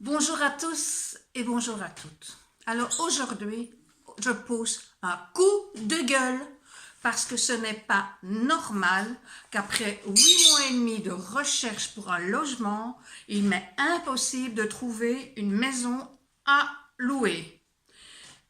Bonjour à tous et bonjour à toutes. Alors aujourd'hui, je pose un coup de gueule parce que ce n'est pas normal qu'après 8 mois et demi de recherche pour un logement, il m'est impossible de trouver une maison à louer.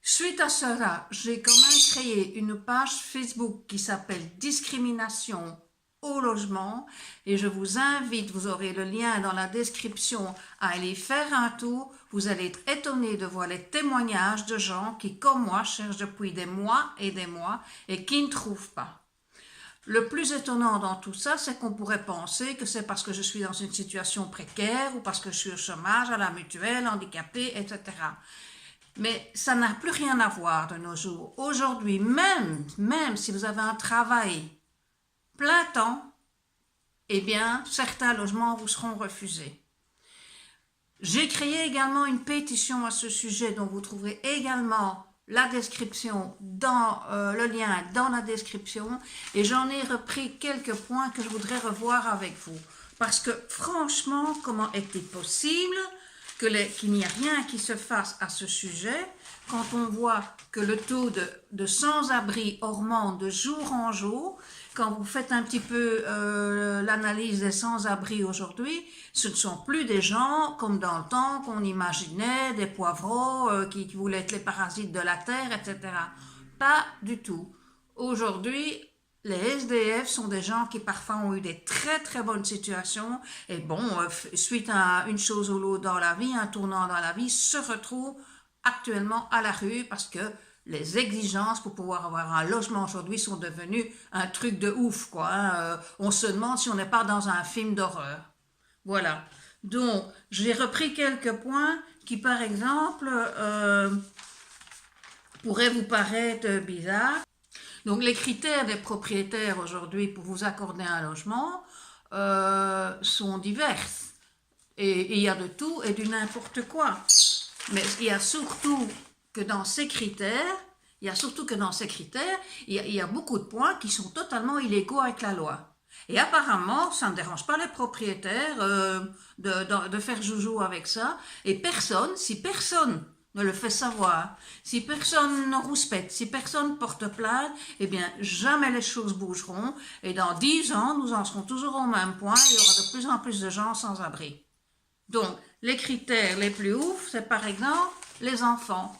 Suite à cela, j'ai quand même créé une page Facebook qui s'appelle Discrimination au logement et je vous invite, vous aurez le lien dans la description, à aller faire un tour. Vous allez être étonné de voir les témoignages de gens qui, comme moi, cherchent depuis des mois et qui ne trouvent pas. Le plus étonnant dans tout ça, c'est qu'on pourrait penser que c'est parce que je suis dans une situation précaire ou parce que je suis au chômage, à la mutuelle, handicapée, etc. Mais ça n'a plus rien à voir de nos jours. Aujourd'hui, même si vous avez un travail plein temps, eh bien, certains logements vous seront refusés. J'ai créé également une pétition à ce sujet dont vous trouverez également la description le lien dans la description, et j'en ai repris quelques points que je voudrais revoir avec vous. Parce que franchement, comment est-il possible qu'il n'y a rien qui se fasse à ce sujet quand on voit que le taux de sans-abri augmente de jour en jour? Quand vous faites un petit peu l'analyse des sans-abri aujourd'hui, ce ne sont plus des gens comme dans le temps qu'on imaginait, des poivreaux qui voulaient être les parasites de la terre, etc. Pas du tout. Aujourd'hui, les SDF sont des gens qui parfois ont eu des très très bonnes situations et bon, suite à une chose ou l'autre dans la vie, un tournant dans la vie, se retrouvent actuellement à la rue parce que les exigences pour pouvoir avoir un logement aujourd'hui sont devenues un truc de ouf, quoi. On se demande si on n'est pas dans un film d'horreur. Voilà. Donc, j'ai repris quelques points qui, par exemple, pourraient vous paraître bizarres. Donc, les critères des propriétaires aujourd'hui pour vous accorder un logement sont divers. Et il y a de tout et du n'importe quoi. Mais il y a surtout que dans ces critères, il y a beaucoup de points qui sont totalement illégaux avec la loi. Et apparemment, ça ne dérange pas les propriétaires de faire joujou avec ça. Et si personne ne le fait savoir, si personne ne rouspète, si personne porte plainte, eh bien, jamais les choses bougeront. Et dans 10 ans, nous en serons toujours au même point. Il y aura de plus en plus de gens sans abri. Donc, les critères les plus ouf, c'est par exemple les enfants.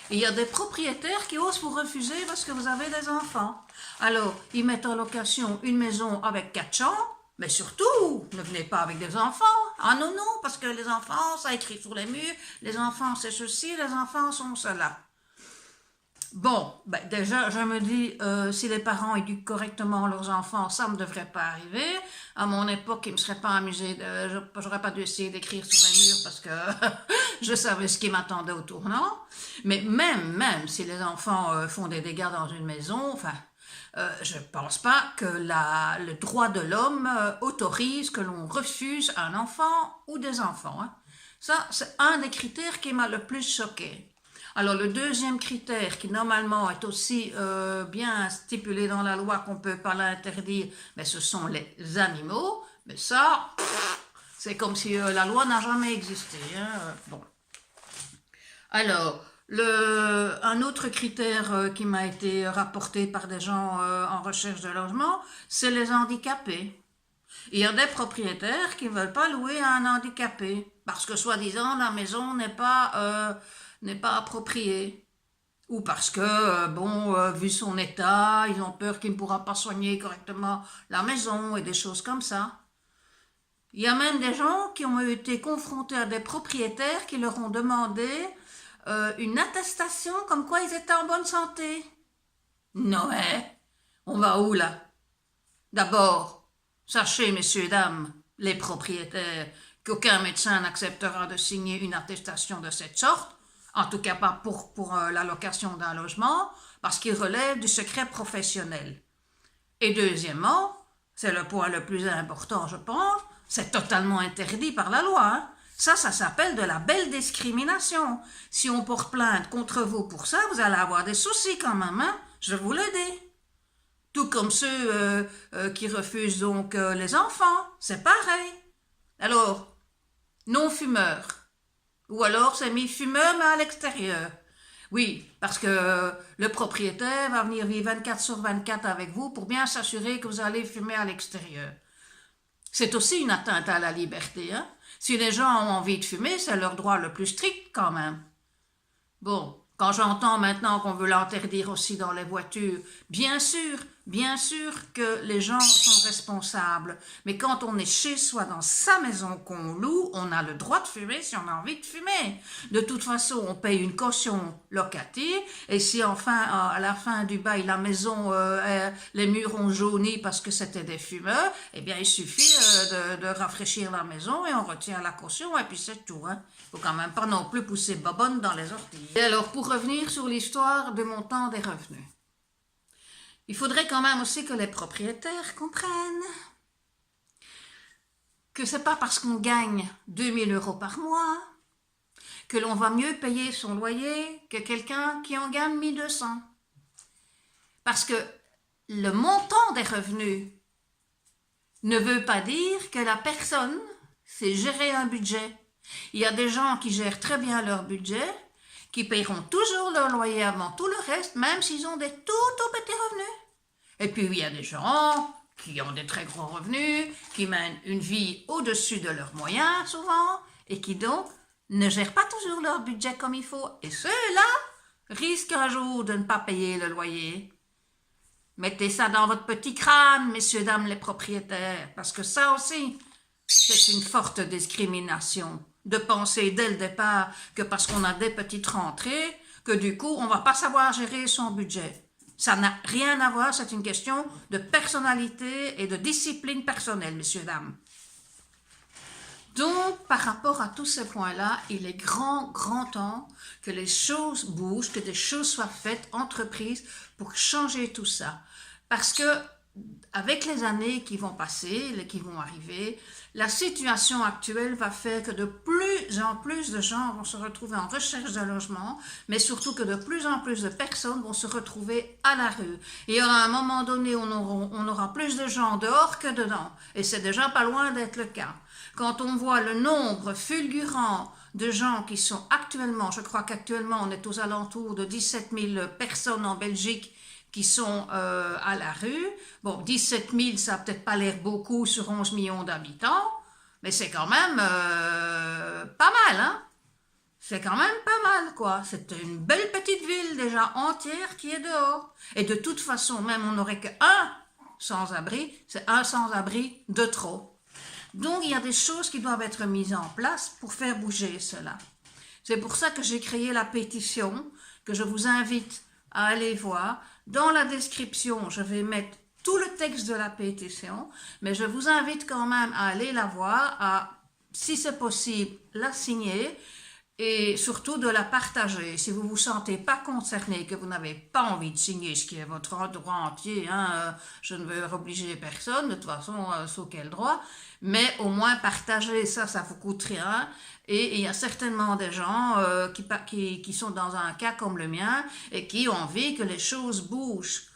Et il y a des propriétaires qui osent vous refuser parce que vous avez des enfants. Alors, ils mettent en location une maison avec 4 chambres, mais surtout, ne venez pas avec des enfants. Ah non, non, parce que les enfants, ça écrit sur les murs, les enfants c'est ceci, les enfants sont cela. Bon, déjà, je me dis, si les parents éduquent correctement leurs enfants, ça ne devrait pas arriver. À mon époque, il ne me serait pas amusé, j'aurais pas dû essayer d'écrire sur les murs parce que je savais ce qui m'attendait au tournant. Mais même si les enfants font des dégâts dans une maison, enfin, je ne pense pas que le droit de l'homme autorise que l'on refuse un enfant ou des enfants. Hein. Ça, c'est un des critères qui m'a le plus choqué. Alors le deuxième critère qui normalement est aussi bien stipulé dans la loi qu'on ne peut pas l'interdire, mais ce sont les animaux. Mais ça, c'est comme si la loi n'a jamais existé. Hein. Bon. Alors, un autre critère qui m'a été rapporté par des gens en recherche de logement, c'est les handicapés. Il y a des propriétaires qui ne veulent pas louer à un handicapé parce que soi-disant la maison n'est pas appropriée. Ou parce que, vu son état, ils ont peur qu'il ne pourra pas soigner correctement la maison et des choses comme ça. Il y a même des gens qui ont été confrontés à des propriétaires qui leur ont demandé une attestation comme quoi ils étaient en bonne santé. Non, hein? On va où là? D'abord, sachez, messieurs, dames, les propriétaires, qu'aucun médecin n'acceptera de signer une attestation de cette sorte, en tout cas pas pour la location d'un logement, parce qu'il relève du secret professionnel. Et deuxièmement, c'est le point le plus important, je pense, c'est totalement interdit par la loi. Hein. Ça s'appelle de la belle discrimination. Si on porte plainte contre vous pour ça, vous allez avoir des soucis quand même, hein, je vous le dis. Tout comme ceux qui refusent donc les enfants, c'est pareil. Alors, non-fumeurs, Ou alors c'est mis fumeur mais à l'extérieur. Oui, parce que le propriétaire va venir vivre 24 sur 24 avec vous pour bien s'assurer que vous allez fumer à l'extérieur. C'est aussi une atteinte à la liberté, hein. Si les gens ont envie de fumer, c'est leur droit le plus strict quand même. Bon, quand j'entends maintenant qu'on veut l'interdire aussi dans les voitures, bien sûr que les gens sont responsables. Mais quand on est chez soi, dans sa maison qu'on loue, on a le droit de fumer si on a envie de fumer. De toute façon, on paye une caution locative et si enfin, à la fin du bail, la maison, les murs ont jauni parce que c'était des fumeurs, eh bien, il suffit de rafraîchir la maison et on retient la caution et puis c'est tout, hein. Faut quand même pas non plus pousser babonne dans les orties. Et alors, pour revenir sur l'histoire du montant des revenus, il faudrait quand même aussi que les propriétaires comprennent que c'est pas parce qu'on gagne 2000 € par mois que l'on va mieux payer son loyer que quelqu'un qui en gagne 1200. Parce que le montant des revenus ne veut pas dire que la personne sait gérer un budget. Il y a des gens qui gèrent très bien leur budget, qui paieront toujours leur loyer avant tout le reste, même s'ils ont des tout petits revenus. Et puis il y a des gens qui ont des très gros revenus, qui mènent une vie au-dessus de leurs moyens souvent, et qui donc ne gèrent pas toujours leur budget comme il faut. Et ceux-là risquent un jour de ne pas payer le loyer. Mettez ça dans votre petit crâne, messieurs, dames les propriétaires, parce que ça aussi, c'est une forte discrimination de penser dès le départ que parce qu'on a des petites rentrées, que du coup, on ne va pas savoir gérer son budget. Ça n'a rien à voir, c'est une question de personnalité et de discipline personnelle, messieurs, dames. Donc, par rapport à tous ces points-là, il est grand temps que les choses bougent, que des choses soient faites, entreprises, pour changer tout ça. Parce que, avec les années qui vont passer, qui vont arriver, la situation actuelle va faire que de plus en plus de gens vont se retrouver en recherche de logement, mais surtout que de plus en plus de personnes vont se retrouver à la rue. Et à un moment donné, on aura plus de gens dehors que dedans. Et c'est déjà pas loin d'être le cas. Quand on voit le nombre fulgurant de gens qui sont actuellement, je crois qu'actuellement on est aux alentours de 17 000 personnes en Belgique qui sont à la rue. Bon, 17 000, ça n'a peut-être pas l'air beaucoup sur 11 millions d'habitants, mais c'est quand même pas mal, hein? C'est quand même pas mal, quoi. C'est une belle petite ville déjà entière qui est dehors. Et de toute façon, même on n'aurait qu'un sans-abri, c'est un sans-abri de trop. Donc, il y a des choses qui doivent être mises en place pour faire bouger cela. C'est pour ça que j'ai créé la pétition, que je vous invite à aller voir. Dans la description, je vais mettre tout le texte de la pétition, mais je vous invite quand même à aller la voir, à, si c'est possible, la signer et surtout de la partager. Si vous ne vous sentez pas concerné, que vous n'avez pas envie de signer, ce qui est votre droit entier, hein, je ne veux obliger personne, de toute façon, sous quel droit, mais au moins partager ça, ça vous coûte rien. Et il y a certainement des gens qui sont dans un cas comme le mien et qui ont envie que les choses bougent.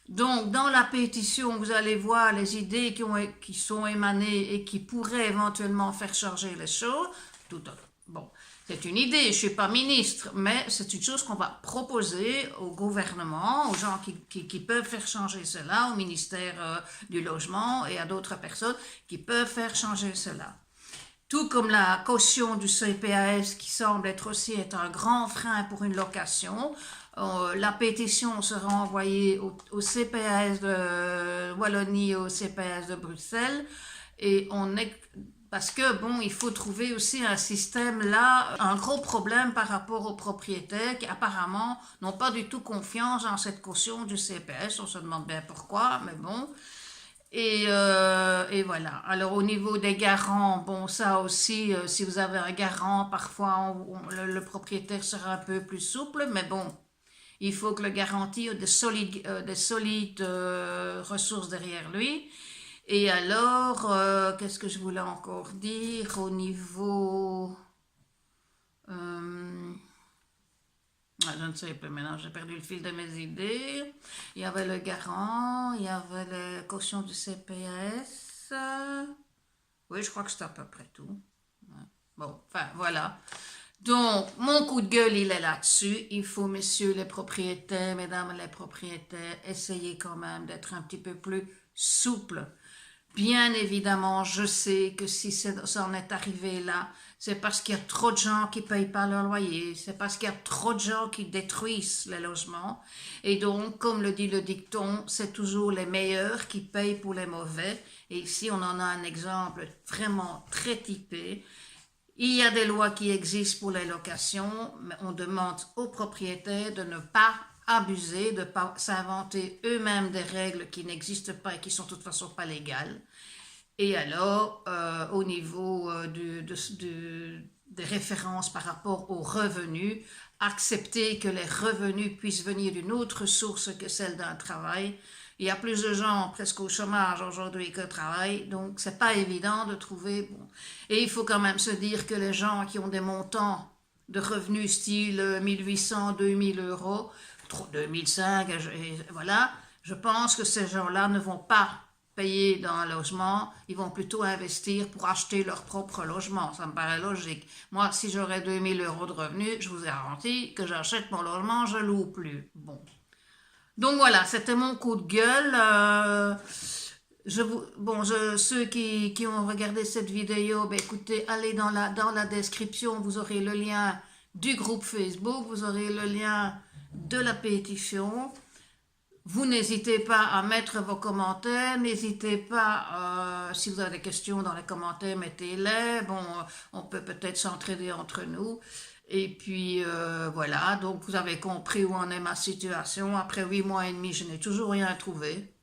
Donc, dans la pétition, vous allez voir les idées qui sont émanées et qui pourraient éventuellement faire changer les choses. Bon, c'est une idée, je ne suis pas ministre, mais c'est une chose qu'on va proposer au gouvernement, aux gens qui peuvent faire changer cela, au ministère du Logement et à d'autres personnes qui peuvent faire changer cela. Tout comme la caution du CPAS qui semble être un grand frein pour une location. La pétition sera envoyée au CPAS de Wallonie et au CPAS de Bruxelles. Et parce que, bon, il faut trouver aussi un système là, un gros problème par rapport aux propriétaires qui apparemment n'ont pas du tout confiance en cette caution du CPS. On se demande bien pourquoi, mais bon. Et voilà. Alors au niveau des garants, bon ça aussi, si vous avez un garant, parfois le propriétaire sera un peu plus souple, mais bon, il faut que le garantie ait des solides ressources derrière lui. Et alors, qu'est-ce que je voulais encore dire au niveau... je ne sais plus maintenant, j'ai perdu le fil de mes idées. Il y avait le garant, il y avait la caution du CPS. Oui, je crois que c'est à peu près tout. Bon, enfin, voilà. Donc, mon coup de gueule, il est là-dessus. Il faut, messieurs les propriétaires, mesdames les propriétaires, essayer quand même d'être un petit peu plus souple. Bien évidemment, je sais que si ça en est arrivé là, c'est parce qu'il y a trop de gens qui ne payent pas leur loyer, c'est parce qu'il y a trop de gens qui détruisent les logements. Et donc, comme le dit le dicton, c'est toujours les meilleurs qui payent pour les mauvais. Et ici, on en a un exemple vraiment très typé. Il y a des lois qui existent pour les locations, mais on demande aux propriétaires de ne pas abuser, de ne pas s'inventer eux-mêmes des règles qui n'existent pas et qui sont de toute façon pas légales. Et alors, au niveau des références par rapport aux revenus, accepter que les revenus puissent venir d'une autre source que celle d'un travail. Il y a plus de gens presque au chômage aujourd'hui que travail, donc c'est pas évident de trouver. Bon. Et il faut quand même se dire que les gens qui ont des montants de revenus style 1800, 2000 euros, 2005, voilà, je pense que ces gens-là ne vont pas payer dans un logement, ils vont plutôt investir pour acheter leur propre logement. Ça me paraît logique. Moi, si j'aurais 2000 euros de revenus, je vous garantis que j'achète mon logement, je ne loue plus. Bon. Donc voilà, c'était mon coup de gueule. Ceux qui ont regardé cette vidéo, ben écoutez, allez dans la description, vous aurez le lien du groupe Facebook, vous aurez le lien de la pétition. Vous n'hésitez pas à mettre vos commentaires, n'hésitez pas, si vous avez des questions dans les commentaires, mettez-les. Bon, on peut peut-être s'entraider entre nous. Et puis, voilà, donc vous avez compris où en est ma situation. Après 8 mois et demi, je n'ai toujours rien trouvé.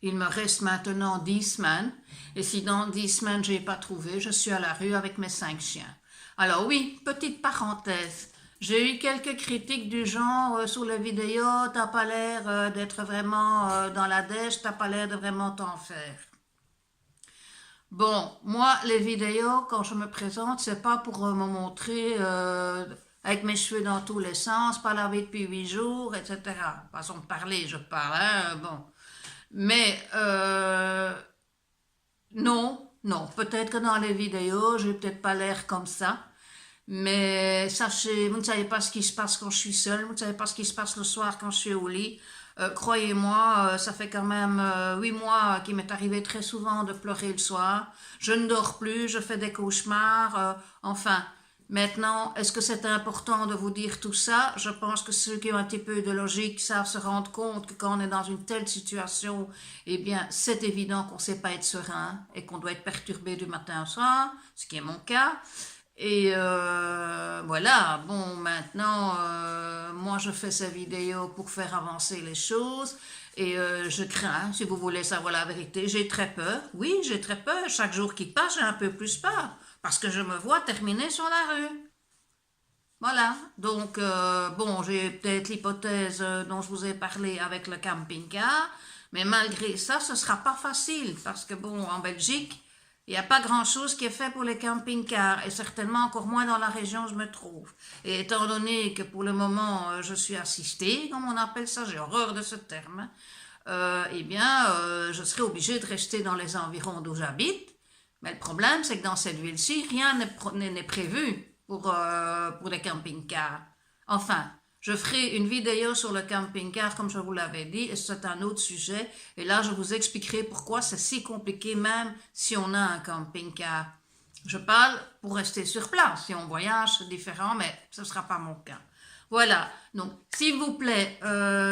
Il me reste maintenant 10 semaines. Et si dans 10 semaines, je n'ai pas trouvé, je suis à la rue avec mes 5 chiens. Alors oui, petite parenthèse. J'ai eu quelques critiques du genre sur les vidéos, t'as pas l'air d'être vraiment dans la dèche, t'as pas l'air de vraiment t'en faire. Bon, moi, les vidéos, quand je me présente, c'est pas pour me montrer avec mes cheveux dans tous les sens, pas lavé depuis 8 jours, etc. Façon de parler, je parle, hein, bon. Mais non, peut-être que dans les vidéos, j'ai peut-être pas l'air comme ça. Mais sachez, vous ne savez pas ce qui se passe quand je suis seule, vous ne savez pas ce qui se passe le soir quand je suis au lit. Croyez-moi, ça fait quand même 8 mois qu'il m'est arrivé très souvent de pleurer le soir. Je ne dors plus, je fais des cauchemars. Enfin, maintenant, est-ce que c'est important de vous dire tout ça? Je pense que ceux qui ont un petit peu de logique savent se rendre compte que quand on est dans une telle situation, eh bien, c'est évident qu'on ne sait pas être serein et qu'on doit être perturbé du matin au soir, ce qui est mon cas. Et voilà, bon, maintenant, moi je fais ces vidéos pour faire avancer les choses et je crains, si vous voulez savoir la vérité, j'ai très peur, oui, j'ai très peur, chaque jour qui passe, j'ai un peu plus peur, parce que je me vois terminer sur la rue. Voilà, donc, bon, j'ai peut-être l'hypothèse dont je vous ai parlé avec le camping-car, mais malgré ça, ce ne sera pas facile, parce que bon, en Belgique, il n'y a pas grand-chose qui est fait pour les camping-cars, et certainement encore moins dans la région où je me trouve. Et étant donné que pour le moment, je suis assistée, comme on appelle ça, j'ai horreur de ce terme, eh bien, je serai obligée de rester dans les environs d'où j'habite. Mais le problème, c'est que dans cette ville-ci, rien n'est prévu pour les camping-cars. Enfin, je ferai une vidéo sur le camping-car, comme je vous l'avais dit, et c'est un autre sujet. Et là, je vous expliquerai pourquoi c'est si compliqué, même si on a un camping-car. Je parle pour rester sur place. Si on voyage, c'est différent, mais ce ne sera pas mon cas. Voilà, donc s'il vous plaît,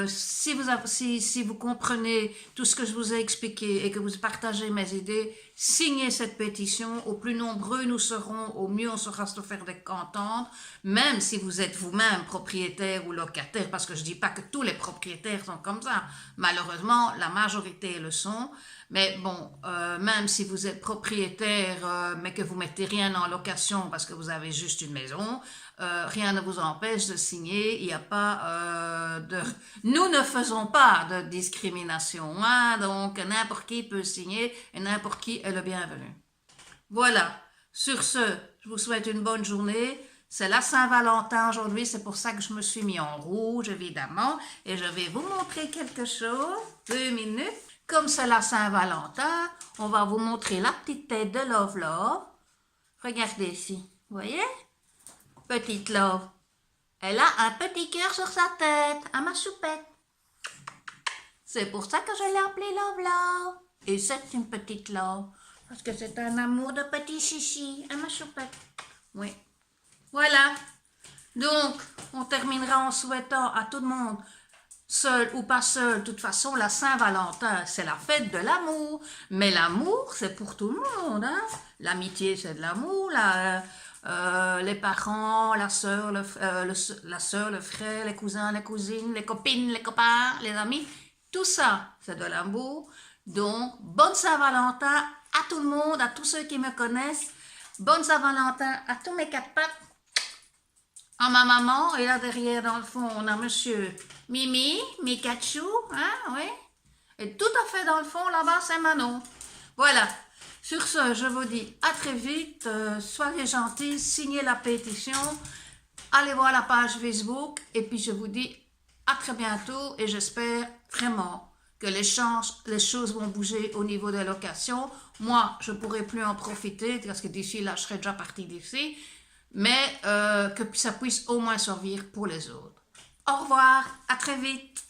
si vous comprenez tout ce que je vous ai expliqué et que vous partagez mes idées, signez cette pétition. Au plus nombreux nous serons, au mieux on saura se faire des entendre, même si vous êtes vous-même propriétaire ou locataire, parce que je ne dis pas que tous les propriétaires sont comme ça. Malheureusement, la majorité le sont. Mais bon, même si vous êtes propriétaire, mais que vous mettez rien en location parce que vous avez juste une maison, rien ne vous empêche de signer. Il n'y a pas Nous ne faisons pas de discrimination, hein, donc n'importe qui peut signer et n'importe qui est le bienvenu. Voilà. Sur ce, je vous souhaite une bonne journée. C'est la Saint-Valentin aujourd'hui, c'est pour ça que je me suis mis en rouge, évidemment. Et je vais vous montrer quelque chose. 2 minutes. Comme c'est la Saint-Valentin, on va vous montrer la petite tête de Love Love. Regardez ici. Vous voyez? Petite Love. Elle a un petit cœur sur sa tête, à ma choupette. C'est pour ça que je l'ai appelée Love Love. Et c'est une petite Love. Parce que c'est un amour de petit chichi, à ma choupette. Oui. Voilà. Donc, on terminera en souhaitant à tout le monde, seul ou pas seul, de toute façon, la Saint-Valentin, c'est la fête de l'amour. Mais l'amour, c'est pour tout le monde. Hein? L'amitié, c'est de l'amour. Les parents, la sœur, le frère, les cousins, les cousines, les copines, les copains, les amis. Tout ça, c'est de l'amour. Donc, bonne Saint-Valentin à tout le monde, à tous ceux qui me connaissent. Bonne Saint-Valentin à tous mes quatre pattes. À ma maman, et là derrière dans le fond, on a monsieur Mimi, Mikachu, hein, oui. Et tout à fait dans le fond, là-bas, c'est Manon. Voilà. Sur ce, je vous dis à très vite. Soyez gentils, signez la pétition. Allez voir la page Facebook. Et puis, je vous dis à très bientôt. Et j'espère vraiment que les choses vont bouger au niveau des locations. Moi, je ne pourrai plus en profiter parce que d'ici là, je serai déjà partie d'ici. Mais que ça puisse au moins servir pour les autres. Au revoir, à très vite.